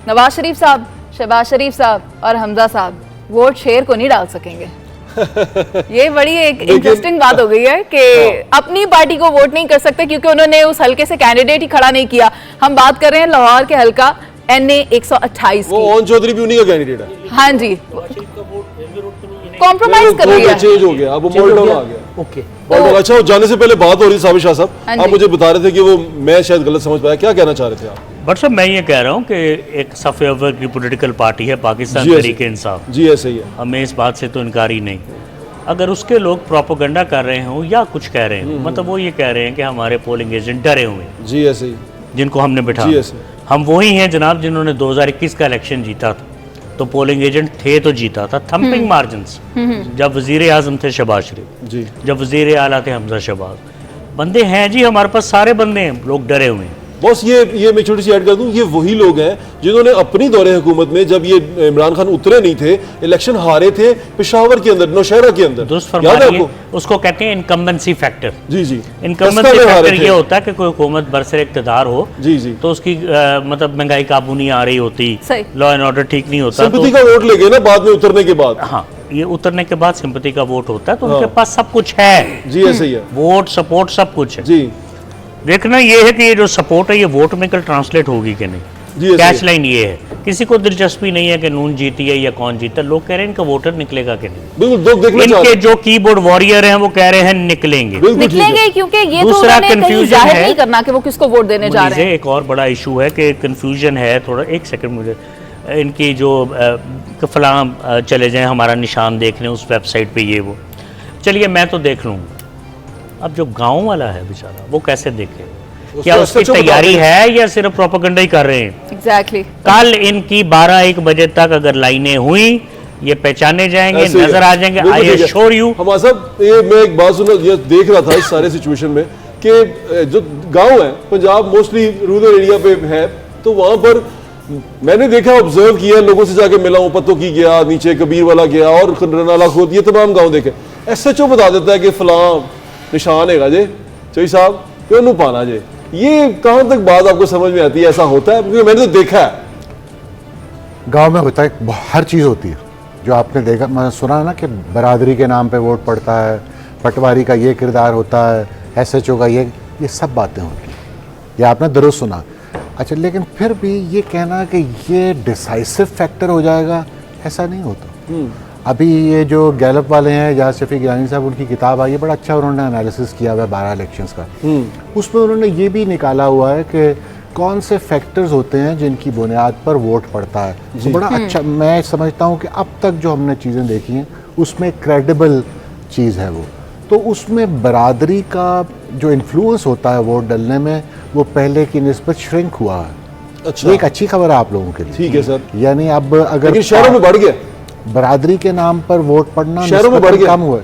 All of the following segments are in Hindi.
नवाज शरीफ साहब, शहबाज शरीफ साहब और हमजा साहब वोट शेर को नहीं डाल सकेंगे। ये बड़ी एक इंटरेस्टिंग बात हो गई है कि अपनी पार्टी को वोट नहीं कर सकते क्योंकि उन्होंने उस हल्के से कैंडिडेट ही खड़ा नहीं किया। हम बात कर रहे हैं लाहौर के हल्का NA 128 वो ओन चौधरी भी उन्हीं का कैंडिडेट है। हाँ जी, कॉम्प्रोमाइज कर लिया, चेंज हो गया, अब मोल्डोन आ गया। ओके मोल्डोन। अच्छा, वो जाने से पहले बात हो रही साबिर शाह हाँ साहब, आप मुझे बता रहे थे कि वो मैं शायद गलत समझ पाया, क्या कहना चाह रहे थे आप? बट साहब मैं ये कह रहा हूँ कि एक सफ़े अव्वल की पॉलिटिकल पार्टी है पाकिस्तान तहरीक इंसाफ। जी ऐसे ही है, हमें इस बात से तो इनकार ही नहीं। अगर उसके लोग प्रोपोगंडा कर रहे हों या कुछ कह रहे हों, मतलब वो ये कह रहे हैं कि हमारे पोलिंग एजेंट डरे हुए हैं, जी ऐसे ही, जिनको हमने बिठा, जी ऐसे। हम वही हैं जनाब जिन्होंने 2021 का इलेक्शन जीता था, तो पोलिंग एजेंट थे तो जीता था थम्पिंग मार्जिन्स। जब वजीर आजम थे शहबाज शरीफ जी, जब वजीर आला थे हमजा शहबाज, बंदे हैं जी हमारे पास, सारे बंदे हैं, लोग डरे हुए हैं। बॉस ये मैं छोटी सी ऐड कर दूं, ये वही लोग हैं जिन्होंने अपनी दौरे हुकूमत में जब ये इमरान खान उतरे नहीं थे, इलेक्शन हारे थे पेशावर के अंदर, नौशहरा के अंदर, दुरुस्त फरमा रही है, उसको कहते हैं इनकम्बेंसी फैक्टर। जी जी, इनकम्बेंसी फैक्टर ये होता है कि कोई हुकूमत बरसर इक़्तिदार हो, जी जी, तो उसकी मतलब महंगाई काबू नहीं आ रही होती, लॉ एंड ऑर्डर ठीक नहीं होता, सिंपैथी का वोट ले गए ना बाद में उतरने के बाद। हाँ, ये उतरने के बाद सिंपैथी का वोट होता है, तो उनके पास सब कुछ है। जी ऐसे ही है, वोट सपोर्ट सब कुछ है। जी, देखना ये है कि ये जो सपोर्ट है ये वोट में कल ट्रांसलेट होगी कि नहीं। कैच लाइन ये है, किसी को दिलचस्पी नहीं है कि नून जीती है या कौन जीता, लोग कह रहे हैं इनका वोटर निकलेगा कि नहीं। बिल्कुल, इनके जो कीबोर्ड वॉरियर हैं वो कह रहे हैं निकलेंगे, क्योंकि ये दूसरा तो कंफ्यूजन जाहिर है नहीं करना कि वो किसको वोट देने जा रहे हैं। एक और बड़ा इशू है कि कंफ्यूजन है थोड़ा, एक सेकंड मुझे, इनकी जो फलां चले जाएं हमारा निशान देखने उस वेबसाइट पे, ये वो चलिए मैं तो देख लूँगा, अब जो गाँव वाला है बेचारा वो कैसे देखे, क्या उसकी तैयारी है या सिर्फ प्रोपेगेंडा ही कर रहे हैं? एग्जैक्टली। कल इनकी 12-1 बजे तक अगर लाइनें हुई, ये पहचाने जाएंगे, नजर आ जाएंगे। I assure you. हमारा साहब, ये मैं एक बात सुना, ये देख रहा था इस सारे सिचुएशन में कि जो गांव है पंजाब मोस्टली रूरल एरिया पे है, तो वहां पर मैंने देखा, ऑब्जर्व किया, लोगों से जाके मिला हूं, पत्तों की गया, नीचे कबीर वाला गया और रनाला खोद, ये तमाम गाँव देखे। SHO बता देता है कि फलां निशान है जे चोई साहब क्यों पाना जे। ये कहां तक बात आपको समझ में आती है? ऐसा होता है? क्योंकि मैंने तो देखा है गांव में होता है, हर चीज़ होती है जो आपने देखा, मैंने सुना ना कि बरादरी के नाम पे वोट पड़ता है, पटवारी का ये किरदार होता है, SHO का ये सब बातें होती हैं, ये आपने दुरुस्त सुना। अच्छा, लेकिन फिर भी ये कहना कि ये डिसाइसिव फैक्टर हो जाएगा, ऐसा नहीं होता। अभी ये जो गैलप वाले हैं, जहाँ शफी गिलानी साहब, उनकी किताब आई है, बड़ा अच्छा उन्होंने एनालिसिस किया हुआ है 12 इलेक्शंस का। उसमें उन्होंने ये भी निकाला हुआ है कि कौन से फैक्टर्स होते हैं जिनकी बुनियाद पर वोट पड़ता है। तो बड़ा अच्छा, मैं समझता हूँ कि अब तक जो हमने चीज़ें देखी हैं उसमें क्रेडिबल चीज़ है वो। तो उसमें बरादरी का जो इन्फ्लुएंस होता है वोट डलने में, वो पहले की निस्बत श्रिंक हुआ है। अच्छा, ये एक अच्छी खबर है आप लोगों के लिए। ठीक है सर। यानी अब अगर लेकिन शहरों में बढ़ गया, बरादरी के नाम पर वोट पड़ना शहरों में बढ़ गया, कम हुआ।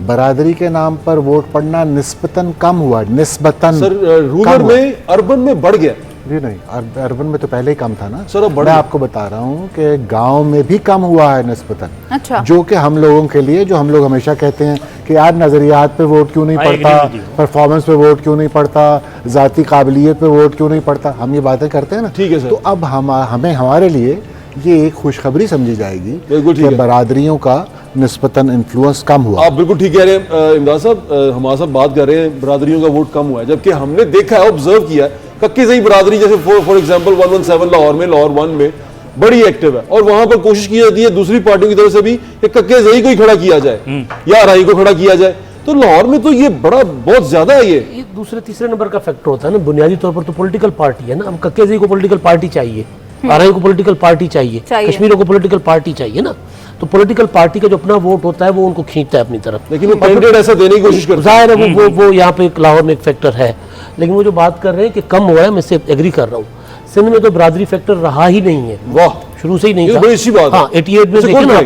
बरादरी के नाम पर वोट पड़ना निस्बतन कम हुआ, निस्बतन। सर रूरल में, अर्बन में बढ़ गया। जी नहीं, अर्बन में तो पहले ही कम था ना सर। मैं आपको बता रहा हूँ कि गांव में भी कम हुआ है निस्बतन। अच्छा। जो कि हम लोगों के लिए, जो हम लोग हमेशा कहते हैं कि यार नजरियात पे वोट क्यों नहीं पड़ता, परफॉर्मेंस पे वोट क्यों नहीं पड़ता, जाती काबिलियत पे वोट क्यों नहीं पड़ता, हम ये बातें करते हैं ना। ठीक है सर। तो अब हमें हमारे लिए ये एक खुशखबरी समझी जाएगी कि बरादरियों का निस्बतन इन्फ्लुएंस कम हुआ। आप बिल्कुल ठीक कह रहे हैं इमरान साहब, हमारे साथ बात कर रहे हैं, बरादरियों का वोट कम हुआ है, जबकि हमने देखा है, ऑब्जर्व किया है, कक्के सही बरादरी जैसे फॉर एग्जांपल 117 लाहौर में, लाहौर 1 में बड़ी एक्टिव है, और वहां पर कोशिश की जाती है दूसरी पार्टियों की तरफ से भी कि कक्के सही को ही खड़ा किया जाए या राई को खड़ा किया जाए। तो लाहौर में तो ये बड़ा बहुत ज्यादा है। ये दूसरे तीसरे नंबर का फैक्टर होता है ना, बुनियादी तौर पर तो पॉलिटिकल पार्टी है ना। हम कक्के सही को पॉलिटिकल पार्टी चाहिए, आरआई को पॉलिटिकल पार्टी चाहिए, कश्मीरियों को पॉलिटिकल पार्टी चाहिए ना। तो पॉलिटिकल पार्टी का जो अपना वोट होता है वो उनको खींचता है अपनी तरफ, लेकिन वो कैंडिडेट ऐसा देने की कोशिश करता है। जाहिर है वो यहाँ पे लाहौर में एक फैक्टर है। लेकिन वो जो बात कर रहे हैं कि कम हुआ है, मैं इससे एग्री कर रहा हूँ। सिंध में तो बरादरी फैक्टर रहा ही नहीं है, वाह, शुरू से ही नहीं था। बड़ी अच्छी बात है। हाँ, 88 में देखिए ना,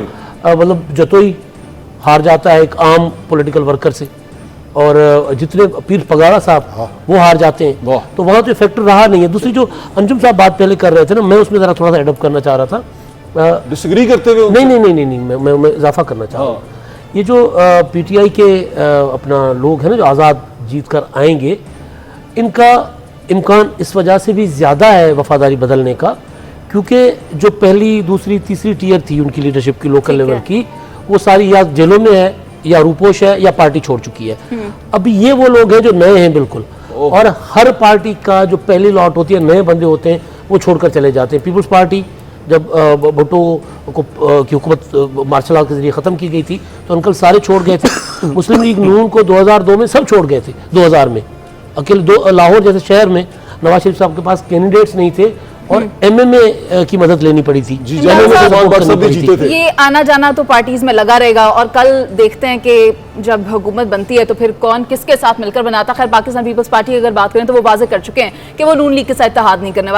मतलब जतोई हार जाता है एक आम पॉलिटिकल वर्कर से, और जितने पीर पगाड़ा साहब वो हार जाते हैं, तो वहाँ तो फैक्टर रहा नहीं है। दूसरी जो अंजुम साहब बात पहले कर रहे थे ना, मैं उसमें जरा थोड़ा सा एडप्ट करना चाह रहा था। डिसएग्री करते हुए? नहीं, मैं इजाफा करना चाह रहा हूँ। ये जो PTI के अपना लोग हैं ना जो आज़ाद जीत कर आएंगे, इनका इम्कान इस वजह से भी ज़्यादा है वफादारी बदलने का क्योंकि जो पहली दूसरी तीसरी टियर थी उनकी लीडरशिप की लोकल ठीक लेवल है। की, वो सारी या जेलों में है या रूपोश है या पार्टी छोड़ चुकी है। अभी ये वो लोग हैं जो नए हैं बिल्कुल, और हर पार्टी का जो पहली लॉट होती है, नए बंदे होते हैं, वो छोड़कर चले जाते हैं। पीपल्स पार्टी जब भुट्टो को की हुकूमत मार्शल लॉ के जरिए ख़त्म की गई थी तो अंकल सारे छोड़ गए थे। मुस्लिम लीग नून को 2002 में सब छोड़ गए थे। 2000 में अकेले लाहौर जैसे शहर में नवाज शरीफ साहब के पास कैंडिडेट्स नहीं थे और एमएमए की मदद लेनी पड़ी थी। जी, इमरान MMA साहब, के बाद सब भी करनी पड़ी जीते थी। थे। ये आना जाना तो पार्टीज में लगा रहेगा और कल देखते हैं कि जब हुकूमत बनती है तो फिर कौन किसके साथ मिलकर बनाता। खैर पाकिस्तान पीपल्स पार्टी की अगर बात करें तो वो वाजे कर चुके हैं कि वो नून लीग के साथ इत्तेहाद नहीं करने वाले।